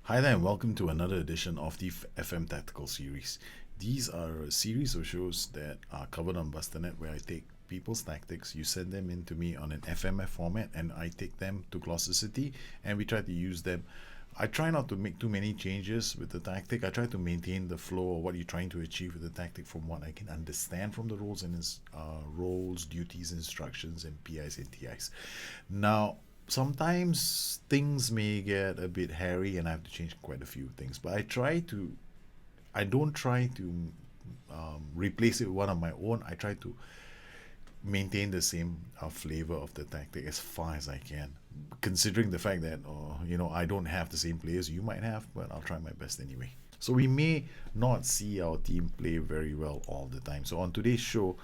Hi there, and welcome to another edition of the FM Tactical Series. These are a series of shows that are covered on Busternet where I take people's tactics, you send them in to me on an FMF format, and I take them to Glossicity and we try to use them. I try not to make too many changes with the tactic. I try to maintain the flow of what you're trying to achieve with the tactic from what I can understand from the roles and roles, duties, instructions, and PIs and TIs. Now, sometimes things may get a bit hairy and I have to change quite a few things, but I don't try to replace it with one of my own. I try to maintain the same flavor of the tactic as far as I can, considering the fact that I don't have the same players you might have, but I'll try my best anyway. So we may not see our team play very well all the time. So on today's show,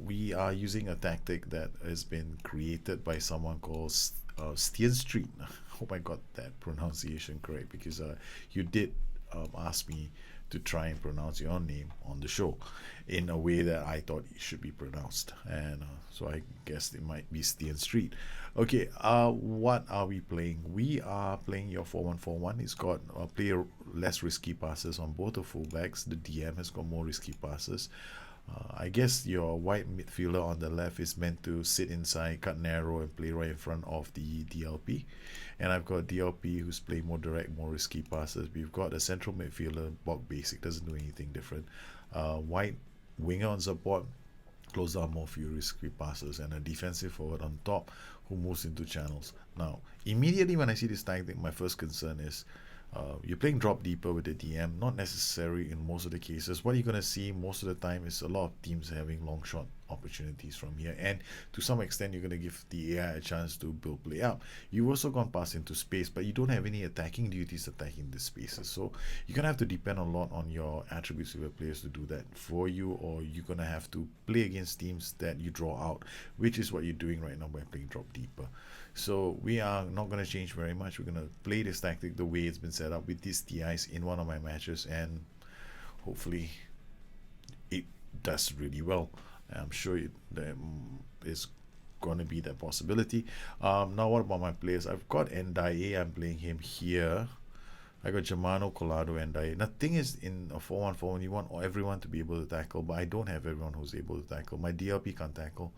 we are using a tactic that has been created by someone called StianStr's. Hope I got that pronunciation correct, because you did ask me to try and pronounce your name on the show in a way that I thought it should be pronounced. And so I guess it might be StianStr's. Okay, what are we playing? We are playing your 4-1-4-1. It's got less risky passes on both the fullbacks. The DM has got more risky passes. I guess your wide midfielder on the left is meant to sit inside, cut narrow, and play right in front of the DLP. And I've got DLP who's playing more direct, more risky passes. We've got a central midfielder, Bog Basic, doesn't do anything different. Wide winger on support, close down more few risky passes, and a defensive forward on top who moves into channels. Now, immediately when I see this tactic, my first concern is you're playing drop deeper with the DM. Not necessary in most of the cases. What you're going to see most of the time is a lot of teams having long shot opportunities from here, and to some extent you're going to give the AI a chance to build play up. You've also gone past into space, but you don't have any attacking duties attacking the spaces, so you're going to have to depend a lot on your attributes of your players to do that for you, or you're going to have to play against teams that you draw out, which is what you're doing right now by playing drop deeper. So we are not going to change very much. We're going to play this tactic the way it's been set up with these TIs in one of my matches, and hopefully it does really well. I'm sure there is going to be that possibility. Now, what about my players? I've got Ndaye. I'm playing him here. I got Germano, Collado, and Ndaye. Now, the thing is, in a 4-1-4-1, you want everyone to be able to tackle, but I don't have everyone who's able to tackle. My DLP can't tackle.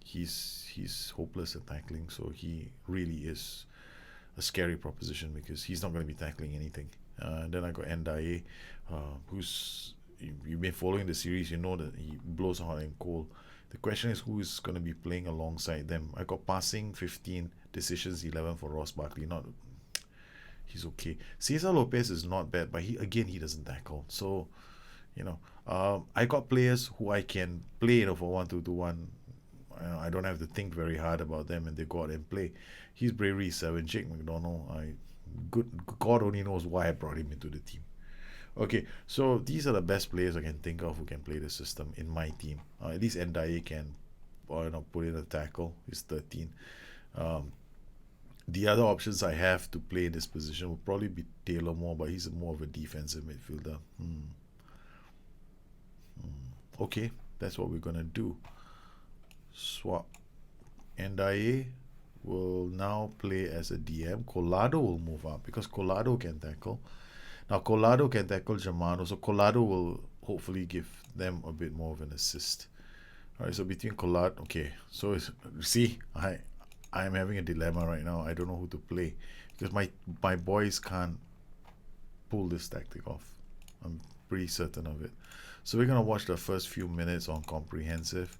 He's hopeless at tackling, so he really is a scary proposition because he's not going to be tackling anything. And then I got Ndaye, who's, you've been following the series, you know that he blows hot and cold. The question is who is going to be playing alongside them. I got passing 15, decisions 11 for Ross Barkley. He's okay. Cesar Lopez is not bad, but he doesn't tackle. So I got players who I can play for 1-2-1. I don't have to think very hard about them, and they go out and play. His bravery is 7. Jake McDonald, God only knows why I brought him into the team. Okay, so these are the best players I can think of who can play the system in my team. At least Ndaye can put in a tackle. He's 13. The other options I have to play in this position will probably be Taylor Moore, but he's more of a defensive midfielder. Okay, that's what we're going to do. Swap. Ndaye will now play as a DM. Collado will move up because Collado can tackle. Now Collado can tackle Germano, so Collado will hopefully give them a bit more of an assist. Alright, so between Collado, okay, so I'm having a dilemma right now. I don't know who to play because my boys can't pull this tactic off. I'm pretty certain of it. So we're gonna watch the first few minutes on comprehensive.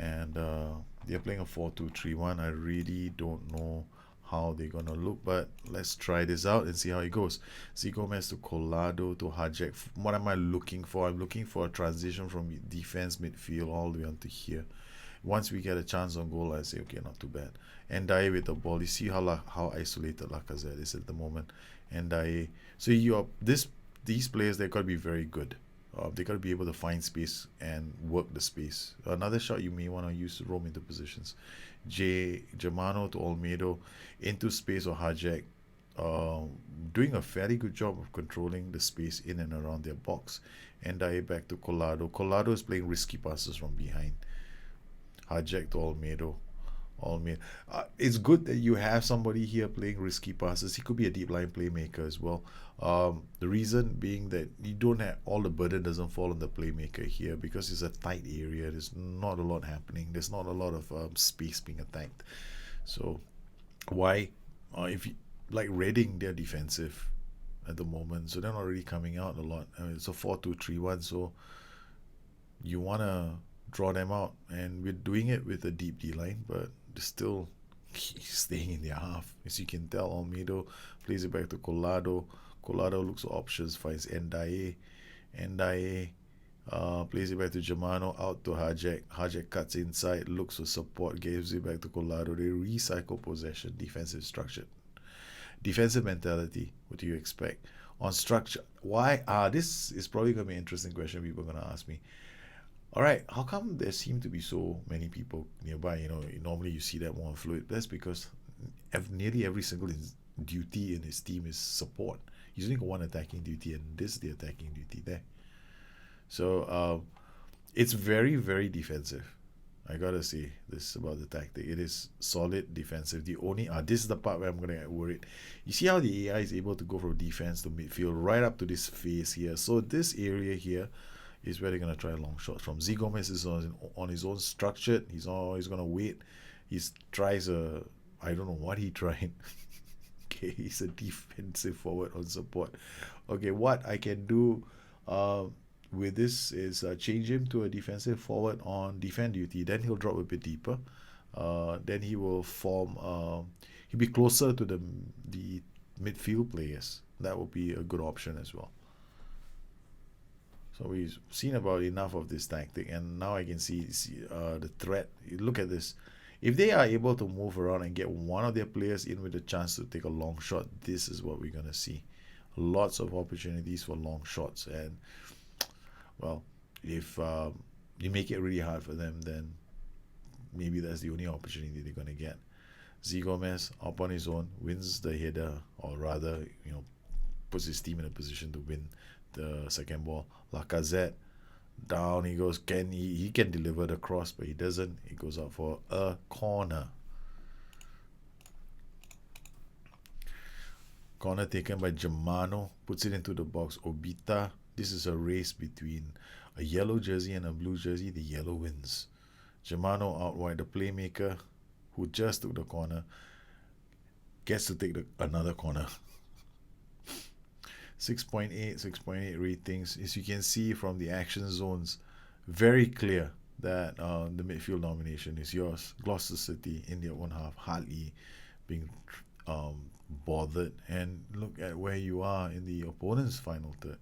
And they're playing a 4-2-3-1. I really don't know how they're gonna look, but let's try this out and see how it goes. Z Gomez to Collado to Hajek. What am I looking for? I'm looking for a transition from defense midfield all the way onto here. Once we get a chance on goal, I say okay, not too bad. Ndaye with the ball. You see how isolated Lacazette is at the moment. Ndaye. So these players, they got to be very good. They got to be able to find space and work the space. Another shot you may want to use to roam into positions. Germano to Olmedo into space, or Hajek doing a fairly good job of controlling the space in and around their box. Ndaye back to Collado. Collado is playing risky passes from behind. Hajek to Olmedo. all made. It's good that you have somebody here playing risky passes. He could be a deep line playmaker as well. The reason being that you don't have all the burden doesn't fall on the playmaker here because it's a tight area. There's not a lot happening. There's not a lot of space being attacked. So why, if you, like Reading, they're defensive at the moment, so they're not really coming out a lot. I mean, it's a 4-2-3-1, so you want to draw them out, and we're doing it with a deep D line, but they're still staying in their half. As you can tell, Almeida plays it back to Collado. Collado looks for options, finds Ndaye. Ndaye plays it back to Germano, out to Hajek. Hajek cuts inside, looks for support, gives it back to Collado. They recycle possession, defensive structure. Defensive mentality, what do you expect? On structure, why? This is probably going to be an interesting question people are going to ask me. All right, how come there seem to be so many people nearby? Normally you see that more fluid. That's because nearly every single duty in his team is support. He's only got one attacking duty, and this is the attacking duty there. So it's very, very defensive. I gotta say this about the tactic. It is solid defensive. The only this is the part where I'm gonna get worried. You see how the AI is able to go from defense to midfield right up to this phase here. So this area here is where they're gonna try long shots from. Z Gomez is on his own structured. He's always gonna wait. He tries I don't know what he tried. Okay, he's a defensive forward on support. Okay, what I can do with this is change him to a defensive forward on defend duty. Then he'll drop a bit deeper. Then he will form. He'll be closer to the midfield players. That will be a good option as well. So we've seen about enough of this tactic, and now I can see the threat. Look at this. If they are able to move around and get one of their players in with a chance to take a long shot, this is what we're going to see. Lots of opportunities for long shots, and well, if you make it really hard for them, then maybe that's the only opportunity they're going to get. Z Gomez up on his own wins the header, or rather, puts his team in a position to win the second ball. Lacazette, down he goes. He can deliver the cross, but he doesn't. He goes out for a corner. Corner taken by Germano, puts it into the box. Obita. This is a race between a yellow jersey and a blue jersey. The yellow wins. Germano out wide, the playmaker who just took the corner gets to take another corner. 6.8 ratings. As you can see from the action zones, very clear that the midfield nomination is yours. Gloucester City in their own half, hardly being bothered. And look at where you are in the opponent's final third.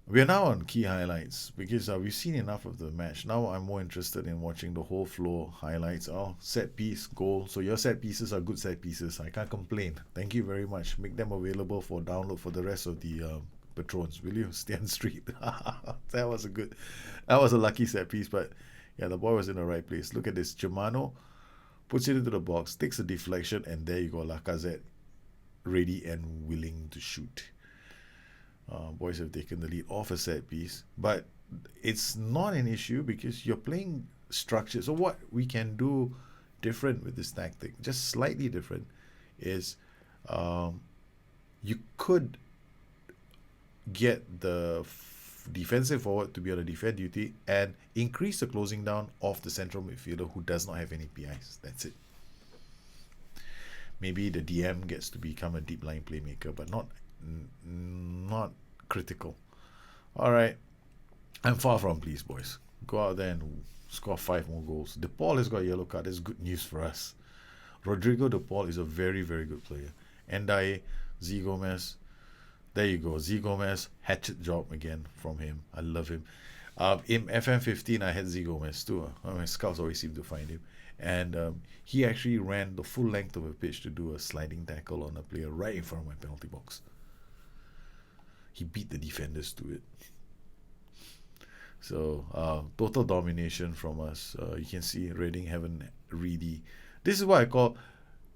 We are now on key highlights because we've seen enough of the match. Now I'm more interested in watching the whole floor highlights. Set piece, goal. So your set pieces are good set pieces. I can't complain. Thank you very much. Make them available for download for the rest of the patrons, will you? StianStr's. That was a lucky set piece, but yeah, the boy was in the right place. Look at this. Germano puts it into the box, takes a deflection, and there you go. Lacazette ready and willing to shoot. Boys have taken the lead off a set piece, but it's not an issue because you're playing structured. So what we can do different with this tactic, just slightly different, is you could get the defensive forward to be on a defend duty and increase the closing down of the central midfielder who does not have any PIs. That's it. Maybe the DM gets to become a deep line playmaker, but not critical. All right, I'm far from pleased, boys. Go out there and score 5 more goals. De Paul has got a yellow card. That's good news for us. Rodrigo De Paul is a very, very good player. Ndaye, Z Gomez. There you go. Z Gomez, hatchet job again from him. I love him. In FM15, I had Z Gomez too. My scouts always seem to find him. And he actually ran the full length of a pitch to do a sliding tackle on a player right in front of my penalty box. He beat the defenders to it. So total domination from us. You can see Reading haven't really. This is what I call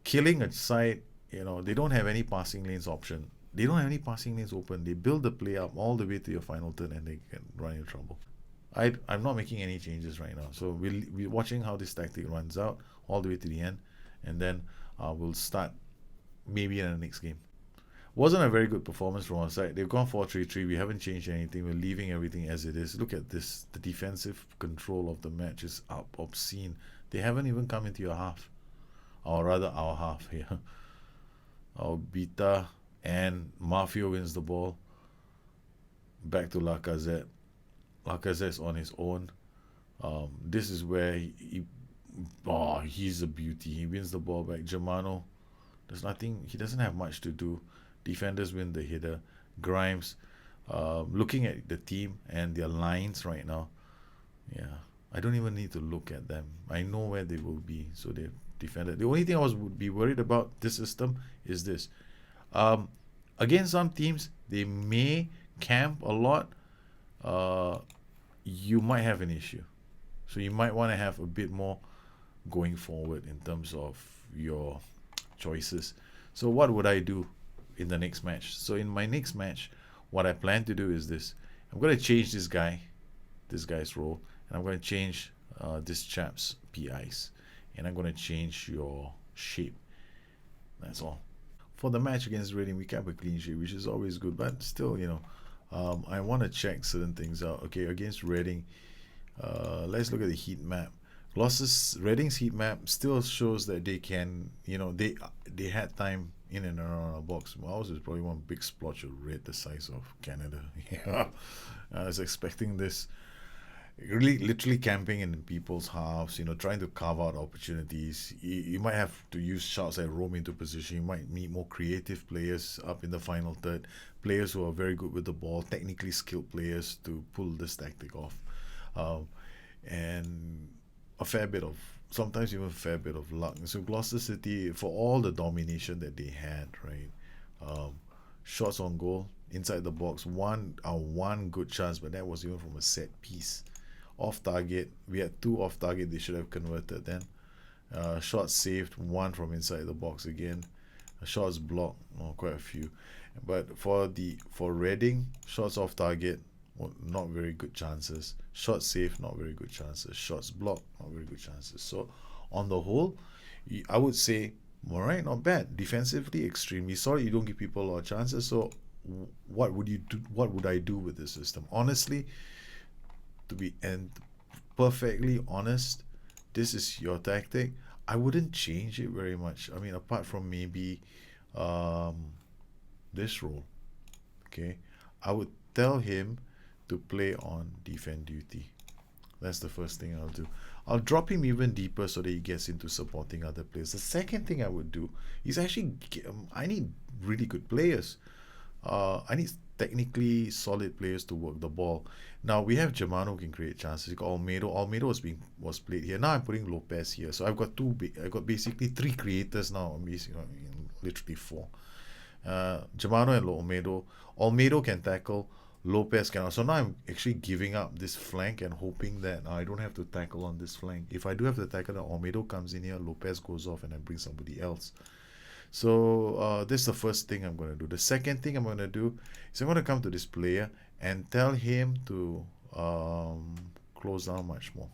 killing a side. They don't have any passing lanes option. They don't have any passing lanes open. They build the play up all the way to your final turn and they can run into trouble. I'm not making any changes right now. So we're watching how this tactic runs out all the way to the end, and then we'll start maybe in the next game. Wasn't a very good performance from our side. They've gone 4-3-3. We haven't changed anything. We're leaving everything as it is. Look at this. The defensive control of the match is obscene. They haven't even come into your half. Or rather, our half here. Our Beta and Mafia wins the ball. Back to Lacazette. Lacazette's on his own. This is where he's a beauty. He wins the ball back. Germano, there's nothing. He doesn't have much to do. Defenders win the header. Grimes, looking at the team and their lines right now, I don't even need to look at them. I know where they will be, so they've defended. The only thing would be worried about this system is this. Against some teams, they may camp a lot. You might have an issue. So you might want to have a bit more going forward in terms of your choices. So what would I do in the next match? So in my next match, what I plan to do is this. I'm going to change this guy's role, and I'm going to change this chap's PIs, and I'm going to change your shape. That's all. For the match against Reading, we kept a clean sheet, which is always good, but still, I want to check certain things out. Okay, against Reading, let's look at the heat map. Reading's heat map still shows that they can, they had time in and around our box. Ours is probably one big splotch of red the size of Canada. I was expecting this. Really, literally camping in people's halves, trying to carve out opportunities. You might have to use shots like roam into position. You might need more creative players up in the final third, players who are very good with the ball, technically skilled players to pull this tactic off. And sometimes even a fair bit of luck. So Gloucester City, for all the domination that they had, right? Shots on goal, inside the box, one good chance, but that was even from a set piece. Off target, we had 2 off target, they should have converted then. Shots saved, 1 from inside the box again. Shots blocked, quite a few. But for Reading, shots off target, not very good chances. Shots saved, not very good chances. Shots blocked, not very good chances. So on the whole, I would say, all right, not bad. Defensively, extremely solid. You don't give people a lot of chances. So what would you do? What would I do with this system? Honestly, to be perfectly honest, this is your tactic. I wouldn't change it very much. I mean, apart from maybe this role. Okay, I would tell him to play on defend duty. That's the first thing I'll do. I'll drop him even deeper so that he gets into supporting other players. The second thing I would do is actually, I need really good players. I need technically solid players to work the ball. Now we have Germano who can create chances. You got Almeida. Almeida was played here. Now I'm putting Lopez here. So I've got basically 3 creators now. I'm basically literally 4. Germano and Almeida. Almeida can tackle. Lopez cannot. So now I'm actually giving up this flank and hoping that I don't have to tackle on this flank. If I do have to tackle, then Almeida comes in here, Lopez goes off, and I bring somebody else. So this is the first thing I'm going to do. The second thing I'm going to do is I'm going to come to this player and tell him to close down much more.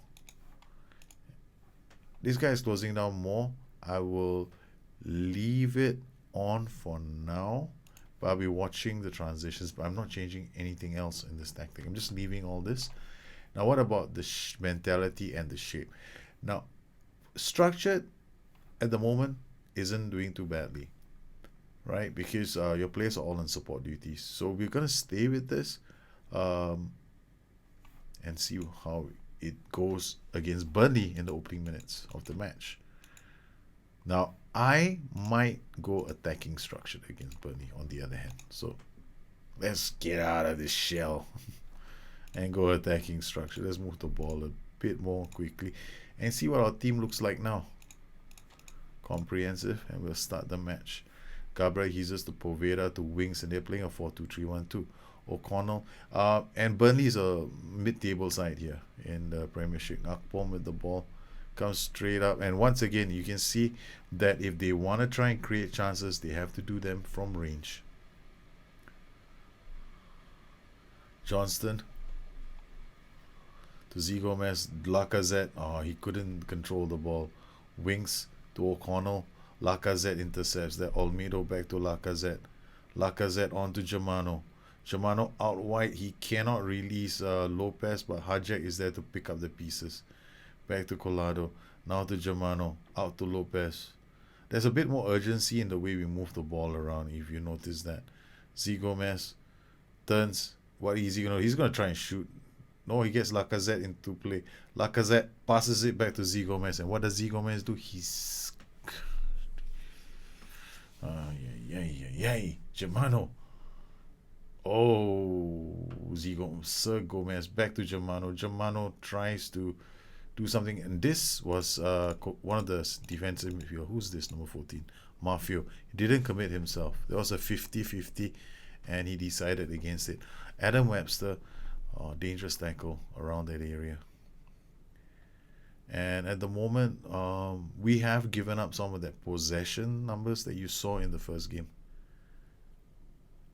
This guy is closing down more. I will leave it on for now. But I'll be watching the transitions, but I'm not changing anything else in this tactic. I'm just leaving all this. Now, what about the mentality and the shape? Now, structured at the moment isn't doing too badly, right? Because your players are all on support duties. So we're going to stay with this and see how it goes against Burnley in the opening minutes of the match. Now, I might go attacking structure against Burnley on the other hand. So let's get out of this shell and go attacking structure. Let's move the ball a bit more quickly and see what our team looks like now. Comprehensive, and we'll start the match. Gabriel Jesus to Poveda to wings, and they're playing a 4-2-3-1-2. O'Connell. And Burnley is a mid-table side here in the Premiership. Akpom with the ball. Comes straight up, and once again you can see that if they want to try and create chances, they have to do them from range. Johnston to Z Gomez. Lacazette, oh, he couldn't control the ball. Wings to O'Connell. Lacazette intercepts that. Olmedo back to Lacazette. Lacazette on to Germano. Germano out wide. He cannot release Lopez, but Hajek is there to pick up the pieces. Back to Collado. Now to Germano. Out to Lopez. There's a bit more urgency in the way we move the ball around, if you notice that. Z Gomez turns. What is he going to do? He's going to try and shoot. No, he gets Lacazette into play. Lacazette passes it back to Z Gomez. And what does Z Gomez do? He's... Germano. Oh, Sir Gomez back to Germano. Germano tries to do something. And this was one of the defensive midfield. Who's this, number 14? Mafio. He didn't commit himself. There was a 50-50 and he decided against it. Adam Webster, dangerous tackle around that area. And at the moment, we have given up some of that possession numbers that you saw in the first game.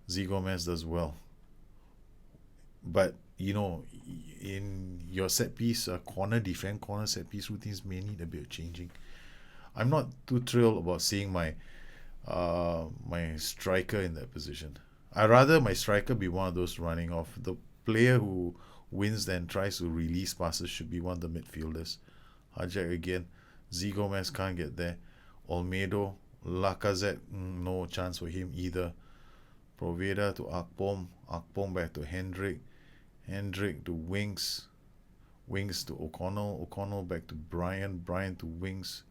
Z Gomez does well. But, you know, in your set piece, corner set piece routines may need a bit of changing. I'm not too thrilled about seeing my my striker in that position. I'd rather my striker be one of those running off. The player who wins then tries to release passes should be one of the midfielders. Hajek again. Z Gomez can't get there. Olmedo, Lacazette, no chance for him either. Proveda to Akpom. Akpom back to Hendrick. Hendrick to Wings. Wings to O'Connell. O'Connell back to Brian. Brian to Wings.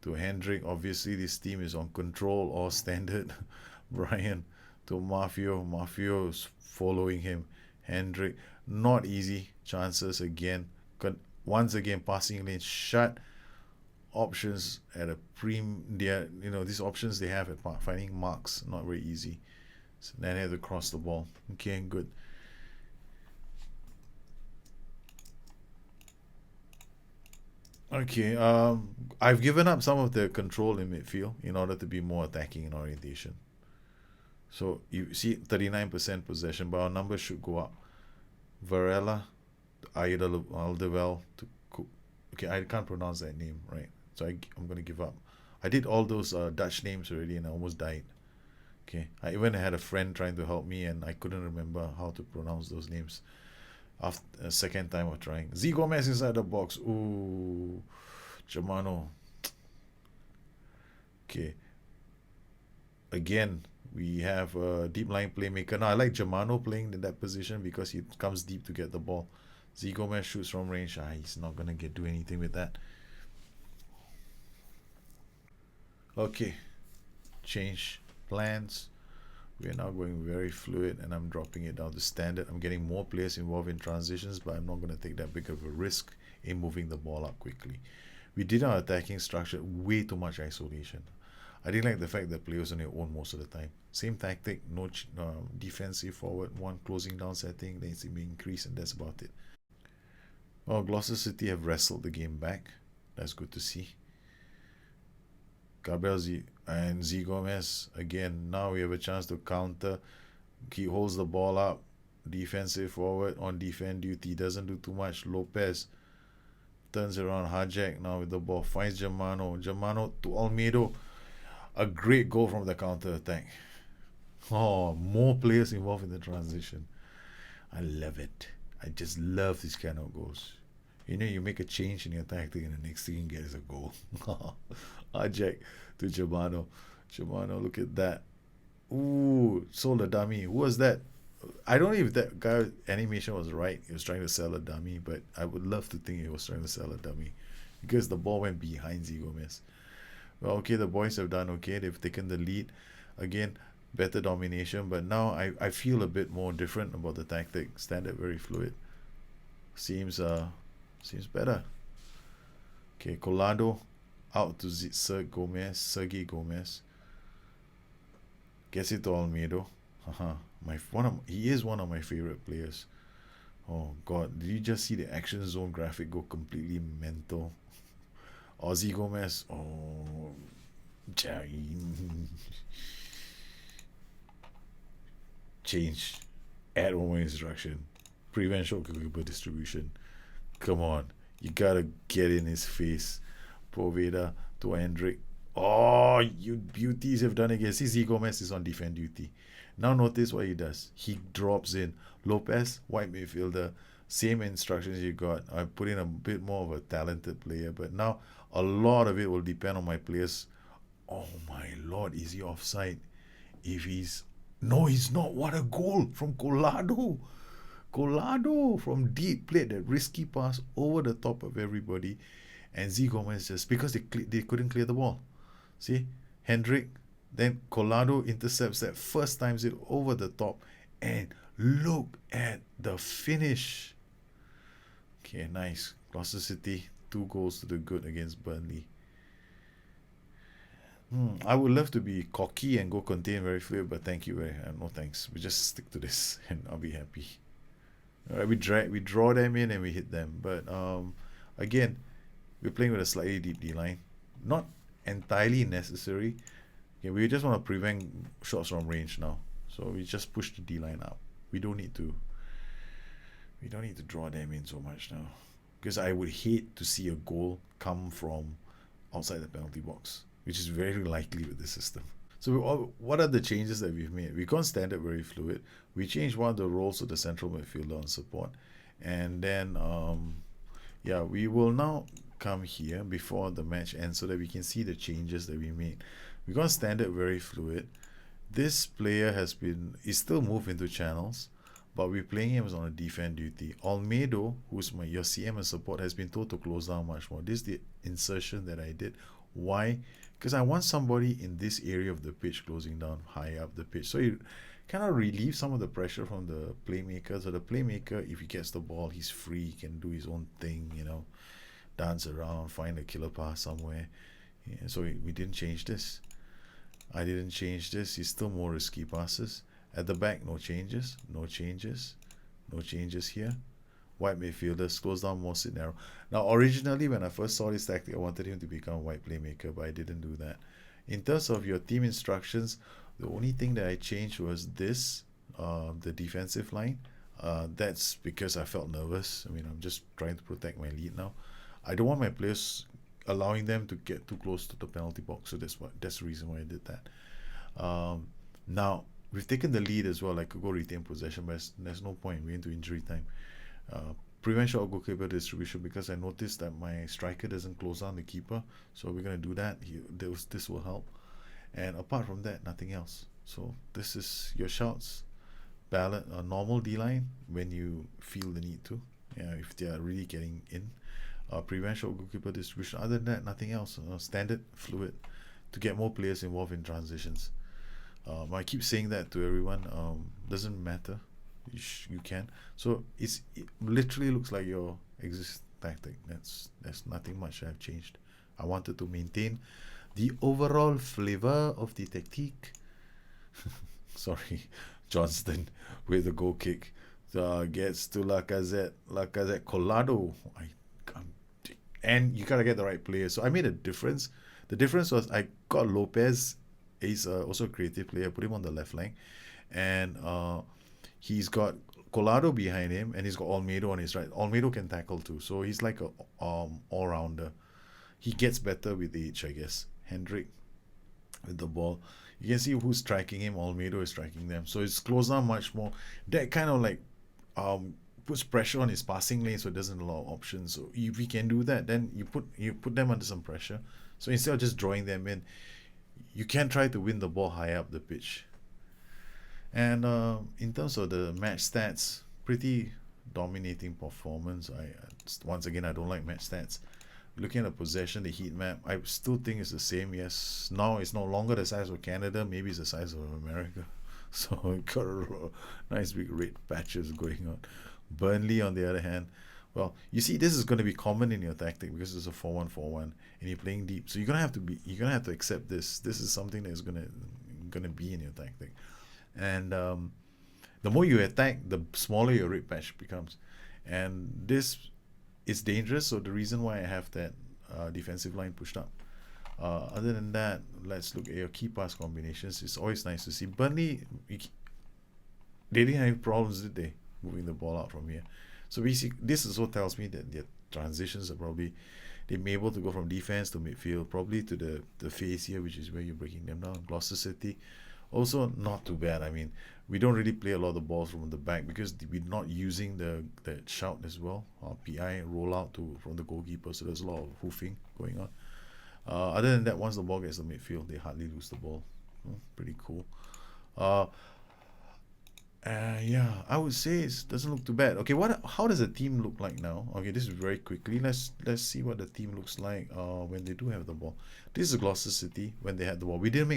To Hendrick. Obviously this team is on control or standard. Brian to Mafio. Mafio is following him. Hendrick. Not easy. Chances again. Once again, passing lane shut. Options at a these options they have at finding marks, not very easy. So then they have to cross the ball. Okay, good. Okay, I've given up some of the control in midfield in order to be more attacking in orientation. So you see 39% possession, but our numbers should go up. Varela, Alderweireld to Cook. Okay, I can't pronounce that name, right? So I'm going to give up. I did all those Dutch names already and I almost died. Okay, I even had a friend trying to help me and I couldn't remember how to pronounce those names. After a second time of trying. Z Gomez inside the box. Ooh, Germano. Okay. Again, we have a deep line playmaker. Now, I like Germano playing in that position because he comes deep to get the ball. Z Gomez shoots from range. He's not going to do anything with that. Okay. Change plans. We are now going very fluid and I'm dropping it down to standard. I'm getting more players involved in transitions, but I'm not going to take that big of a risk in moving the ball up quickly. We did our attacking structure way too much isolation. I didn't like the fact that players on their own most of the time. Same tactic, no defensive forward, one closing down setting, then it's being increased and that's about it. Well, Gloucester City have wrestled the game back. That's good to see. Gabriel and Z Gomez again. Now we have a chance to counter. He holds the ball up. Defensive forward on defend duty. Doesn't do too much. Lopez turns around. Hajek now with the ball. Finds Germano. Germano to Olmedo. A great goal from the counter attack. Oh, more players involved in the transition. I love it. I just love these kind of goals. You know, you make a change in your tactic and the next thing you get is a goal. Hajek to Germano. Germano, look at that. Ooh, sold a dummy. Who was that? I don't know if that guy animation was right. He was trying to sell a dummy, but I would love to think he was trying to sell a dummy because the ball went behind Z Gomez. Well, okay, the boys have done okay. They've taken the lead. Again, better domination, but now I feel a bit more different about the tactic. Standard, very fluid. Seems better. Okay, Collado out to Sergey Gomez. Gets it to Olmedo. He is one of my favorite players. Oh God, did you just see the action zone graphic go completely mental? Ozzy Gomez. Oh, change. Add one more instruction. Prevent short goalkeeper distribution. Come on. You gotta get in his face. Poveda to Hendrick. Oh, you beauties have done it again. See, Z Gomez is on defend duty. Now notice what he does. He drops in. Lopez, white midfielder, same instructions you got. I put in a bit more of a talented player, but now a lot of it will depend on my players. Oh my lord, is he offside? If he's no, he's not. What a goal from Colado. Colado from deep played that risky pass over the top of everybody, and Z Gomez just because they couldn't clear the ball. See, Hendrick, then Colado intercepts that first times it over the top, and look at the finish. Okay, nice. Gloucester City, 2 goals to the good against Burnley. I would love to be cocky and go contain very fluid, but thank you, no thanks. We just stick to this, and I'll be happy. All right, we draw them in and we hit them, but again, we're playing with a slightly deep D line, not entirely necessary. Okay, we just want to prevent shots from range now, so we just push the D line up. We don't need to. We don't need to draw them in so much now, because I would hate to see a goal come from outside the penalty box, which is very likely with this system. So what are the changes that we've made? We've gone standard very fluid. We changed one of the roles of the central midfielder on support. And then, yeah, we will now come here before the match ends so that we can see the changes that we made. We've gone standard very fluid. This player is still moved into channels, but we're playing him as on a defend duty. Olmedo, who's your CM and support, has been told to close down much more. This is the insertion that I did. Why? Because I want somebody in this area of the pitch closing down high up the pitch. So you kind of relieve some of the pressure from the playmaker. So the playmaker, if he gets the ball, he's free. He can do his own thing, dance around, find a killer pass somewhere. Yeah, so we didn't change this. I didn't change this. He's still more risky passes. At the back, no changes. No changes. No changes here. White midfielders, close down more sit narrow. Now, originally, when I first saw this tactic, I wanted him to become a white playmaker, but I didn't do that. In terms of your team instructions, the only thing that I changed was this, the defensive line. That's because I felt nervous. I mean, I'm just trying to protect my lead now. I don't want my players allowing them to get too close to the penalty box, so that's the reason why I did that. Now, we've taken the lead as well. I could go retain possession, but there's no point. We're into injury time. Prevent shot goalkeeper distribution, because I noticed that my striker doesn't close down the keeper, so we're going to do that. This will help, and apart from that, nothing else. So this is your shouts. Ballot a normal D line when you feel the need to, if they are really getting in. Prevent shot goalkeeper distribution. Other than that, nothing else. Standard fluid to get more players involved in transitions. I keep saying that to everyone. Doesn't matter. You can. So it literally looks like your existing tactic. That's nothing much I've changed. I wanted to maintain the overall flavor of the tactique. Sorry, Johnston with the goal kick. Gets to Lacazette. Colado. And you gotta get the right player. So I made a difference. The difference was I got Lopez. He's also a creative player. Put him on the left flank, and he's got Colado behind him, and he's got Olmedo on his right. Olmedo can tackle too, so he's like a all-rounder. He gets better with age, I guess. Hendrick with the ball. You can see who's striking him. Olmedo is striking them. So it's closed down much more. That kind of like puts pressure on his passing lane, so it doesn't allow options. So if we can do that, then you put them under some pressure. So instead of just drawing them in, you can try to win the ball high up the pitch. And in terms of the match stats, pretty dominating performance. Once again, I don't like match stats. Looking at the possession, the heat map, I still think it's the same. Yes, now it's no longer the size of Canada. Maybe it's the size of America. So it got a nice big red patches going on. Burnley, on the other hand, well, you see, this is going to be common in your tactic because it's a 4-1-4-1, and you're playing deep. So you're gonna have to accept this. This is something that's gonna be in your tactic. And the more you attack, the smaller your red patch becomes, and this is dangerous. So the reason why I have that defensive line pushed up. Other than that, let's look at your key pass combinations. It's always nice to see. Burnley, they didn't have problems, did they, moving the ball out from here? So basically, this also tells me that their transitions are probably, they may be able to go from defense to midfield, probably to the face here, which is where you're breaking them down. Gloucester City, also not too bad. I mean, we don't really play a lot of the balls from the back because we're not using the shout as well. PI roll out from the goalkeeper, so there's a lot of hoofing going on. Other than that, once the ball gets to midfield, they hardly lose the ball. Pretty cool. Yeah, I would say it doesn't look too bad. Okay, how does the team look like now? Okay, this is very quickly. Let's see what the team looks like when they do have the ball. This is Gloucester City when they had the ball. We didn't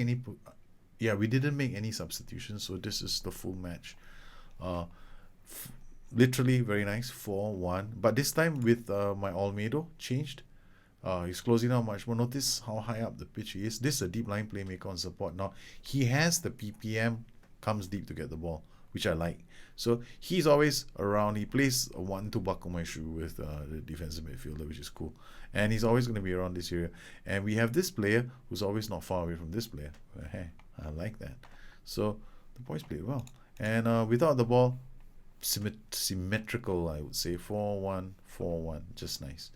make any substitutions, so this is the full match. Literally very nice, 4-1. But this time with my Olmedo changed. He's closing out much more. Notice how high up the pitch he is. This is a deep line playmaker on support. Now he has the PPM, comes deep to get the ball, which I like. So he's always around. He plays a 1-2 buck on my shoe with the defensive midfielder, which is cool. And he's always going to be around this area. And we have this player who's always not far away from this player. Hey, I like that. So the boys played well. And without the ball, symmetrical, I would say. 4-1, 4-1. Just nice.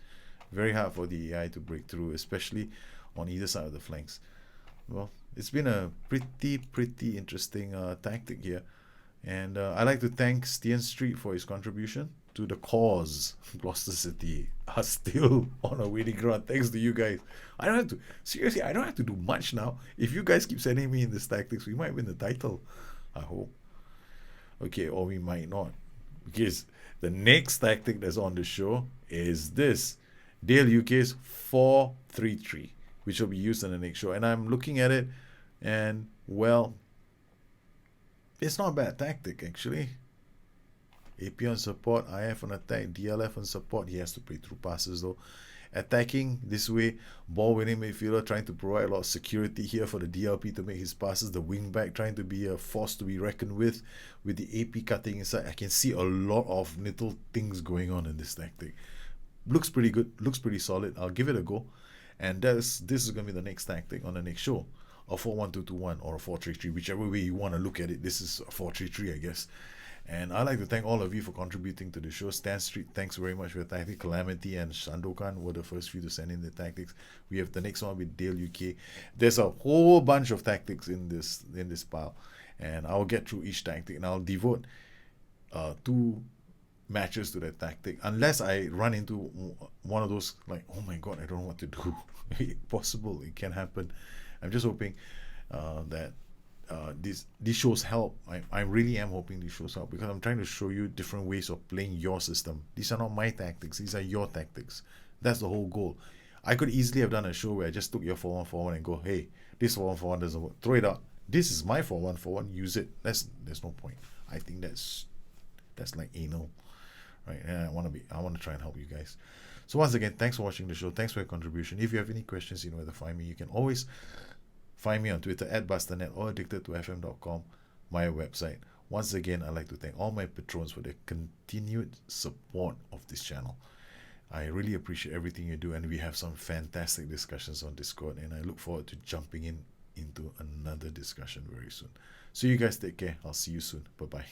Very hard for the AI to break through, especially on either side of the flanks. Well, it's been a pretty interesting tactic here. And I'd like to thank StianStr's for his contribution to the cause. Gloucester City are still on a winning run. Thanks to you guys. I don't have to do much now. If you guys keep sending me in this tactics, we might win the title. I hope. Okay, or we might not. Because the next tactic that's on the show is this. Dale UK's 4-3-3, which will be used in the next show. And I'm looking at it, and well, it's not a bad tactic actually. AP on support, IF on attack, DLF on support. He has to play through passes though. Attacking this way, ball winning midfielder trying to provide a lot of security here for the DLP to make his passes. The wing back trying to be a force to be reckoned with the AP cutting inside. I can see a lot of little things going on in this tactic. Looks pretty good, looks pretty solid. I'll give it a go. And this is going to be the next tactic on the next show. A 4-1-2-2-1 or a 4-3-3, whichever way you want to look at it. This is a 4-3-3, I guess. And I'd like to thank all of you for contributing to the show. StianStr's, thanks very much for your tactic. Calamity and Shandokan were the first few to send in the tactics. We have the next one with Dale UK. There's a whole bunch of tactics in this pile. And I'll get through each tactic and I'll devote 2 matches to that tactic, unless I run into one of those like, oh my god, I don't know what to do. Possible, it can happen. I'm just hoping that these shows help. I really am hoping these shows help, because I'm trying to show you different ways of playing your system. These are not my tactics, these are your tactics. That's the whole goal. I could easily have done a show where I just took your 4-1-4-1 and go, hey, this 4-1-4-1 doesn't work, throw it out. This is my 4-1-4-1, use it. There's no point. I think that's like anal. Right, and I want to try and help you guys. So once again, thanks for watching the show. Thanks for your contribution. If you have any questions, you know where to find me. You can always find me on Twitter @BusterNet or addicted2fm.com, my website. Once again, I'd like to thank all my patrons for their continued support of this channel. I really appreciate everything you do, and we have some fantastic discussions on Discord, and I look forward to jumping into another discussion very soon. So you guys take care. I'll see you soon. Bye-bye.